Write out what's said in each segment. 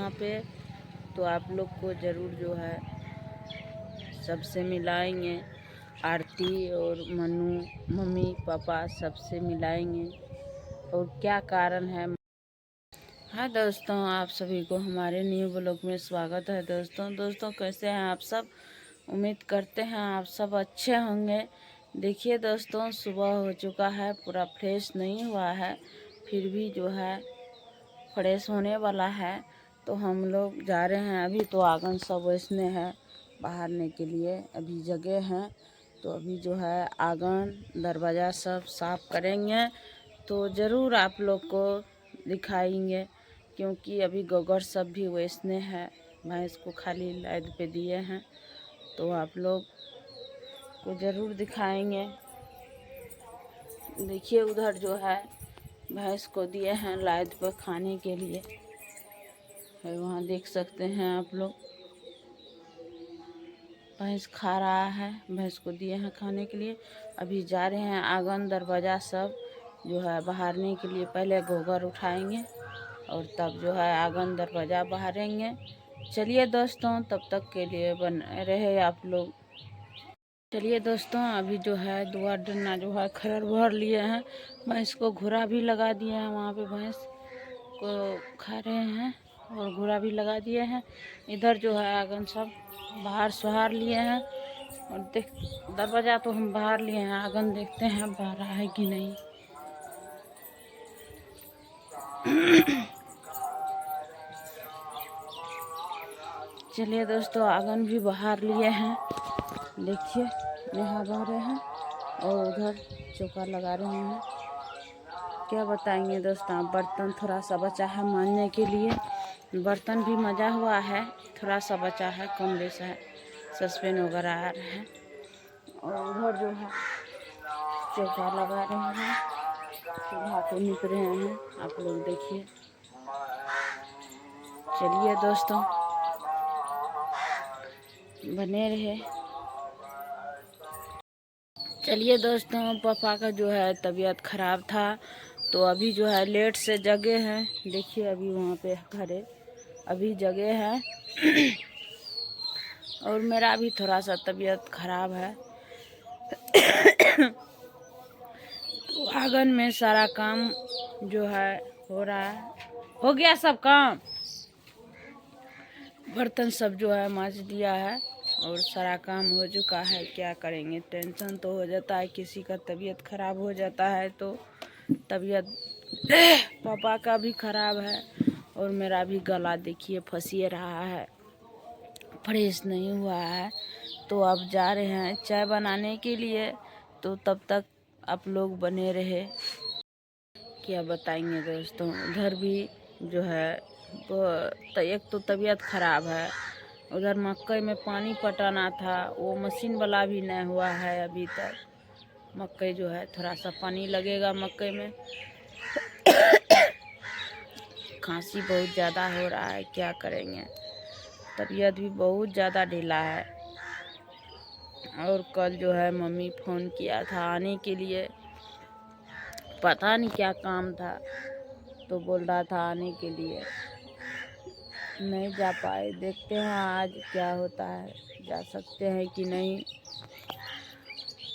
वहाँ पे, तो आप लोग को ज़रूर जो है सबसे मिलाएंगे। आरती और मनु मम्मी पापा सबसे मिलाएंगे और क्या कारण है। हाँ दोस्तों, आप सभी को हमारे न्यू ब्लॉग में स्वागत है। दोस्तों कैसे हैं आप सब? उम्मीद करते हैं आप सब अच्छे होंगे। देखिए दोस्तों, सुबह हो चुका है, पूरा फ्रेश नहीं हुआ है, फिर भी जो है फ्रेश होने वाला है। तो हम लोग जा रहे हैं अभी। तो आंगन सब वैसने है बाहरने के लिए, अभी जगह हैं। तो अभी जो है आंगन दरवाज़ा सब साफ करेंगे, तो ज़रूर आप लोग को दिखाएंगे, क्योंकि अभी गोबर सब भी वैसने है। भैंस को खाली लाइट पे दिए हैं, तो आप लोग को ज़रूर दिखाएंगे। देखिए उधर जो है भैंस को दिए हैं लाइट पर खाने के लिए, वहाँ देख सकते हैं आप लोग, भैंस खा रहा है। भैंस को दिए हैं खाने के लिए। अभी जा रहे हैं आंगन दरवाज़ा सब जो है बहारने के लिए। पहले गोबर उठाएंगे और तब जो है आंगन दरवाज़ा बहारेंगे। चलिए दोस्तों, तब तक के लिए बने रहे आप लोग। चलिए दोस्तों, अभी जो है दुआ डन्ना जो है खरर भर लिए हैं। भैंस को घोड़ा भी लगा दिए हैं, वहाँ पे भैंस को खा रहे हैं और घोड़ा भी लगा दिए हैं। इधर जो है आंगन सब बाहर सुहार लिए हैं और देख दरवाज़ा तो हम बाहर लिए हैं, आंगन देखते हैं बाहर है कि नहीं। चलिए दोस्तों, आंगन भी बाहर लिए हैं। देखिए यहाँ बह रहे हैं और उधर चौका लगा रहे हैं। क्या बताएंगे दोस्तों, बर्तन थोड़ा सा बचा है मांजने के लिए। बर्तन भी मजा हुआ है, थोड़ा सा बचा है, कम बेस है, सस्पेन वगैरह आ रहे हैं। और उधर जो है चौका लगा रहे हैं, चूल्हा पे निप रहे हैं। आप लोग देखिए। चलिए दोस्तों, बने रहे। चलिए दोस्तों, पापा का जो है तबीयत खराब था, तो अभी जो है लेट से जगे हैं। देखिए अभी वहाँ पे घरे अभी जगे हैं। और मेरा भी थोड़ा सा तबीयत खराब है। तो आंगन में सारा काम जो है हो रहा है, हो गया सब काम। बर्तन सब जो है मांज दिया है और सारा काम हो चुका है। क्या करेंगे, टेंशन तो हो जाता है, किसी का तबीयत खराब हो जाता है तो। तबीयत पापा का भी खराब है और मेरा भी गला देखिए फंसिए रहा है, फ्रेश नहीं हुआ है। तो अब जा रहे हैं चाय बनाने के लिए, तो तब तक आप लोग बने रहे। क्या बताएंगे दोस्तों, उधर भी जो है एक तो तबीयत खराब है, उधर मकई में पानी पटाना था, वो मशीन वाला भी नहीं हुआ है अभी तक। मकई जो है थोड़ा सा पानी लगेगा मकई में। खांसी बहुत ज़्यादा हो रहा है, क्या करेंगे, तबीयत भी बहुत ज़्यादा ढीला है। और कल जो है मम्मी फ़ोन किया था आने के लिए, पता नहीं क्या काम था, तो बोल रहा था आने के लिए, नहीं जा पाए। देखते हैं आज क्या होता है, जा सकते हैं कि नहीं।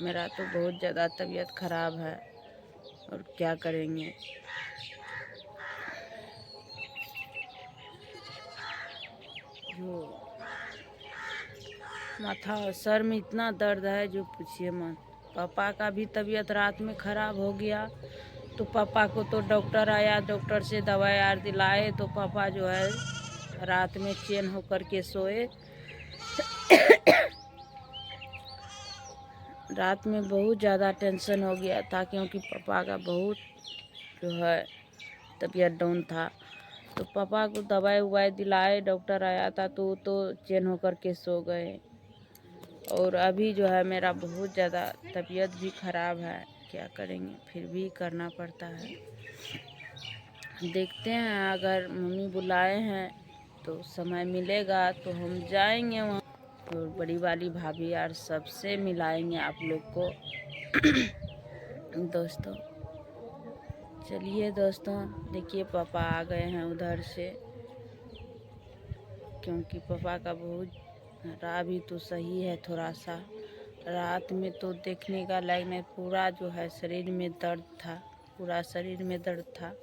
मेरा तो बहुत ज़्यादा तबीयत खराब है और क्या करेंगे। जो माथा और सर में इतना दर्द है जो पूछिए मत। पापा का भी तबीयत रात में ख़राब हो गया, तो पापा को तो डॉक्टर आया, डॉक्टर से दवाई यार दिलाए, तो पापा जो है रात में चैन होकर के सोए। रात में बहुत ज़्यादा टेंशन हो गया था, क्योंकि पापा का बहुत जो है तबीयत डाउन था। तो पापा को दवाई उवाई दिलाए, डॉक्टर आया था, तो चैन होकर के सो गए। और अभी जो है मेरा बहुत ज़्यादा तबीयत भी ख़राब है, क्या करेंगे, फिर भी करना पड़ता है। देखते हैं, अगर मम्मी बुलाए हैं तो समय मिलेगा तो हम जाएंगे वहाँ, और बड़ी वाली भाभी यार सबसे मिलाएंगे आप लोग को। दोस्तों चलिए दोस्तों, देखिए पापा आ गए हैं उधर से। क्योंकि पापा का बहुत अभी तो सही है थोड़ा सा। रात में तो देखने का लायक नहीं, पूरा जो है शरीर में दर्द था, पूरा शरीर में दर्द था।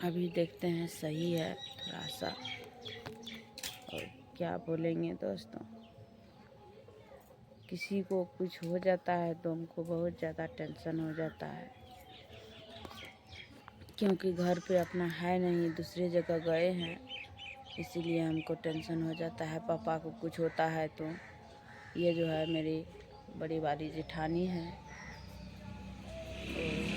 अभी देखते हैं सही है थोड़ा सा। और क्या बोलेंगे दोस्तों, किसी को कुछ हो जाता है तो हमको बहुत ज़्यादा टेंशन हो जाता है, क्योंकि घर पे अपना है नहीं, दूसरी जगह गए हैं, इसीलिए हमको टेंशन हो जाता है। पापा को कुछ होता है तो ये जो है मेरी बड़ी वाली जेठानी है, तो